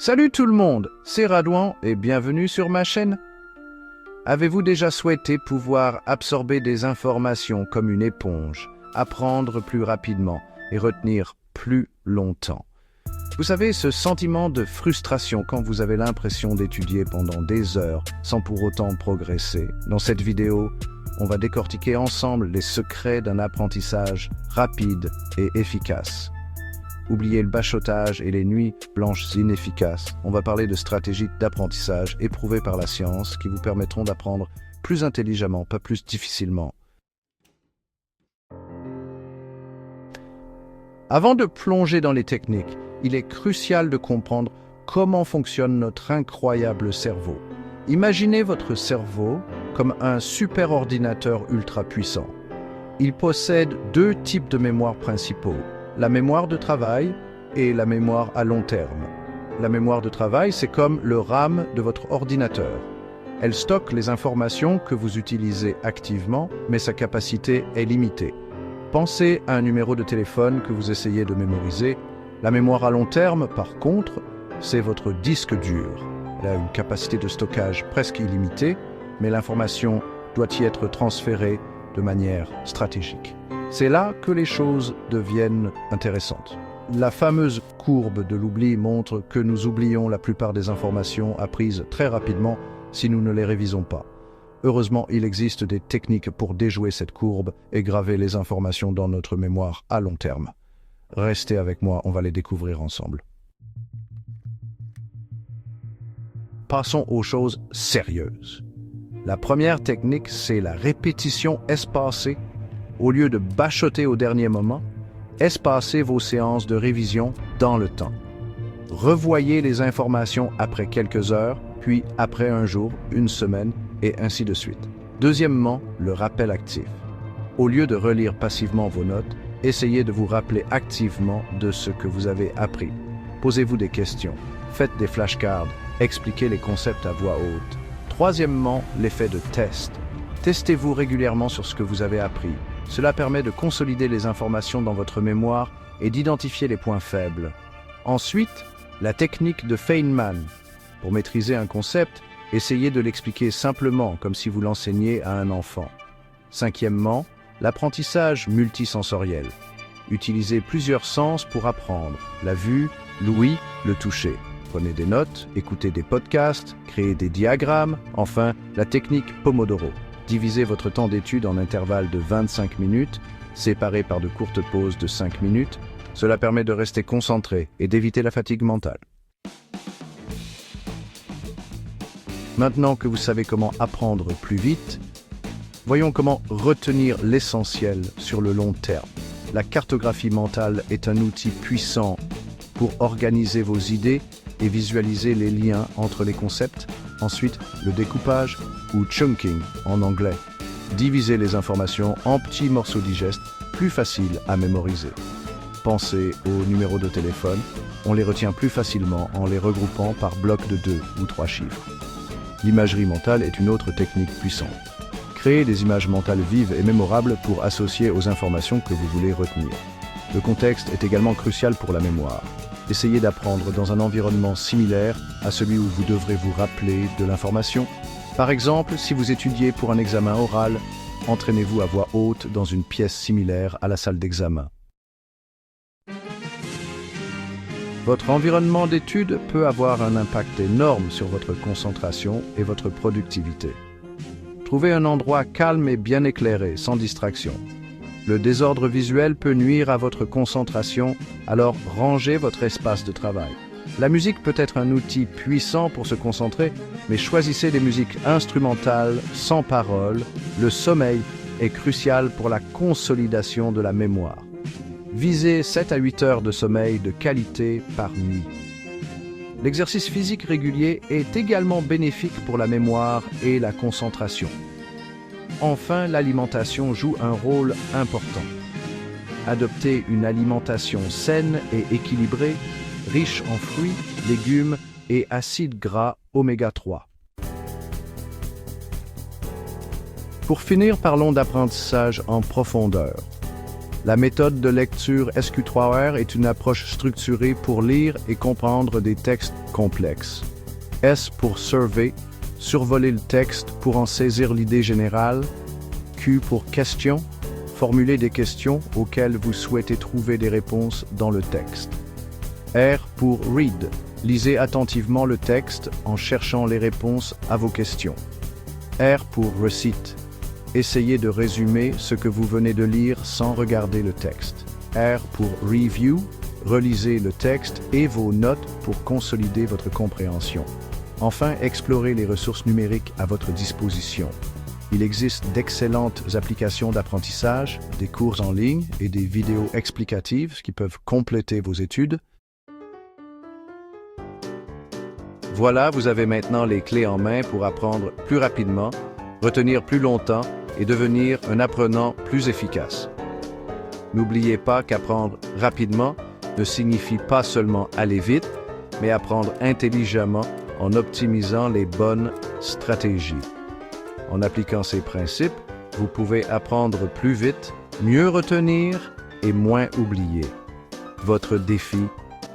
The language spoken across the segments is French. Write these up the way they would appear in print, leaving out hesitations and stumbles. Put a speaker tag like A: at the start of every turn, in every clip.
A: Salut tout le monde, c'est Radouan et bienvenue sur ma chaîne. Avez-vous déjà souhaité pouvoir absorber des informations comme une éponge, apprendre plus rapidement et retenir plus longtemps? Vous savez, ce sentiment de frustration quand vous avez l'impression d'étudier pendant des heures sans pour autant progresser. Dans cette vidéo, on va décortiquer ensemble les secrets d'un apprentissage rapide et efficace. Oubliez le bachotage et les nuits blanches inefficaces. On va parler de stratégies d'apprentissage éprouvées par la science qui vous permettront d'apprendre plus intelligemment, pas plus difficilement. Avant de plonger dans les techniques, il est crucial de comprendre comment fonctionne notre incroyable cerveau. Imaginez votre cerveau comme un super ordinateur ultra puissant. Il possède deux types de mémoire principaux. La mémoire de travail et la mémoire à long terme. La mémoire de travail, c'est comme le RAM de votre ordinateur. Elle stocke les informations que vous utilisez activement, mais sa capacité est limitée. Pensez à un numéro de téléphone que vous essayez de mémoriser. La mémoire à long terme, par contre, c'est votre disque dur. Elle a une capacité de stockage presque illimitée, mais l'information doit y être transférée de manière stratégique. C'est là que les choses deviennent intéressantes. La fameuse courbe de l'oubli montre que nous oublions la plupart des informations apprises très rapidement si nous ne les révisons pas. Heureusement, il existe des techniques pour déjouer cette courbe et graver les informations dans notre mémoire à long terme. Restez avec moi, on va les découvrir ensemble. Passons aux choses sérieuses. La première technique, c'est la répétition espacée. Au lieu de bachoter au dernier moment, espacez vos séances de révision dans le temps. Revoyez les informations après quelques heures, puis après un jour, une semaine, et ainsi de suite. Deuxièmement, le rappel actif. Au lieu de relire passivement vos notes, essayez de vous rappeler activement de ce que vous avez appris. Posez-vous des questions, faites des flashcards, expliquez les concepts à voix haute. Troisièmement, l'effet de test. Testez-vous régulièrement sur ce que vous avez appris. Cela permet de consolider les informations dans votre mémoire et d'identifier les points faibles. Ensuite, la technique de Feynman. Pour maîtriser un concept, essayez de l'expliquer simplement, comme si vous l'enseigniez à un enfant. Cinquièmement, l'apprentissage multisensoriel. Utilisez plusieurs sens pour apprendre. La vue, l'ouïe, le toucher. Prenez des notes, écoutez des podcasts, créez des diagrammes. Enfin, la technique Pomodoro. Divisez votre temps d'étude en intervalles de 25 minutes, séparés par de courtes pauses de 5 minutes. Cela permet de rester concentré et d'éviter la fatigue mentale. Maintenant que vous savez comment apprendre plus vite, voyons comment retenir l'essentiel sur le long terme. La cartographie mentale est un outil puissant pour organiser vos idées et visualiser les liens entre les concepts. Ensuite, le découpage ou chunking en anglais. Divisez les informations en petits morceaux digestes, plus faciles à mémoriser. Pensez aux numéros de téléphone, on les retient plus facilement en les regroupant par blocs de 2 ou 3 chiffres. L'imagerie mentale est une autre technique puissante. Créez des images mentales vives et mémorables pour associer aux informations que vous voulez retenir. Le contexte est également crucial pour la mémoire. Essayez d'apprendre dans un environnement similaire à celui où vous devrez vous rappeler de l'information. Par exemple, si vous étudiez pour un examen oral, entraînez-vous à voix haute dans une pièce similaire à la salle d'examen. Votre environnement d'étude peut avoir un impact énorme sur votre concentration et votre productivité. Trouvez un endroit calme et bien éclairé, sans distraction. Le désordre visuel peut nuire à votre concentration, alors rangez votre espace de travail. La musique peut être un outil puissant pour se concentrer, mais choisissez des musiques instrumentales, sans paroles. Le sommeil est crucial pour la consolidation de la mémoire. Visez 7 à 8 heures de sommeil de qualité par nuit. L'exercice physique régulier est également bénéfique pour la mémoire et la concentration. Enfin, l'alimentation joue un rôle important. Adoptez une alimentation saine et équilibrée, riche en fruits, légumes et acides gras oméga 3. Pour finir, parlons d'apprentissage en profondeur. La méthode de lecture SQ3R est une approche structurée pour lire et comprendre des textes complexes. S pour Survey, survoler le texte pour en saisir l'idée générale. Q pour Question, formuler des questions auxquelles vous souhaitez trouver des réponses dans le texte. R pour Read, lisez attentivement le texte en cherchant les réponses à vos questions. R pour Recite, essayez de résumer ce que vous venez de lire sans regarder le texte. R pour Review, relisez le texte et vos notes pour consolider votre compréhension. Enfin, explorez les ressources numériques à votre disposition. Il existe d'excellentes applications d'apprentissage, des cours en ligne et des vidéos explicatives qui peuvent compléter vos études. Voilà, vous avez maintenant les clés en main pour apprendre plus rapidement, retenir plus longtemps et devenir un apprenant plus efficace. N'oubliez pas qu'apprendre rapidement ne signifie pas seulement aller vite, mais apprendre intelligemment en optimisant les bonnes stratégies. En appliquant ces principes, vous pouvez apprendre plus vite, mieux retenir et moins oublier. Votre défi,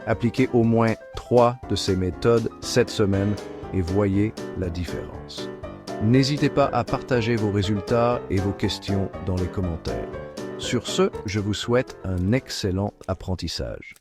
A: appliquez au moins 3 de ces méthodes cette semaine et voyez la différence. N'hésitez pas à partager vos résultats et vos questions dans les commentaires. Sur ce, je vous souhaite un excellent apprentissage.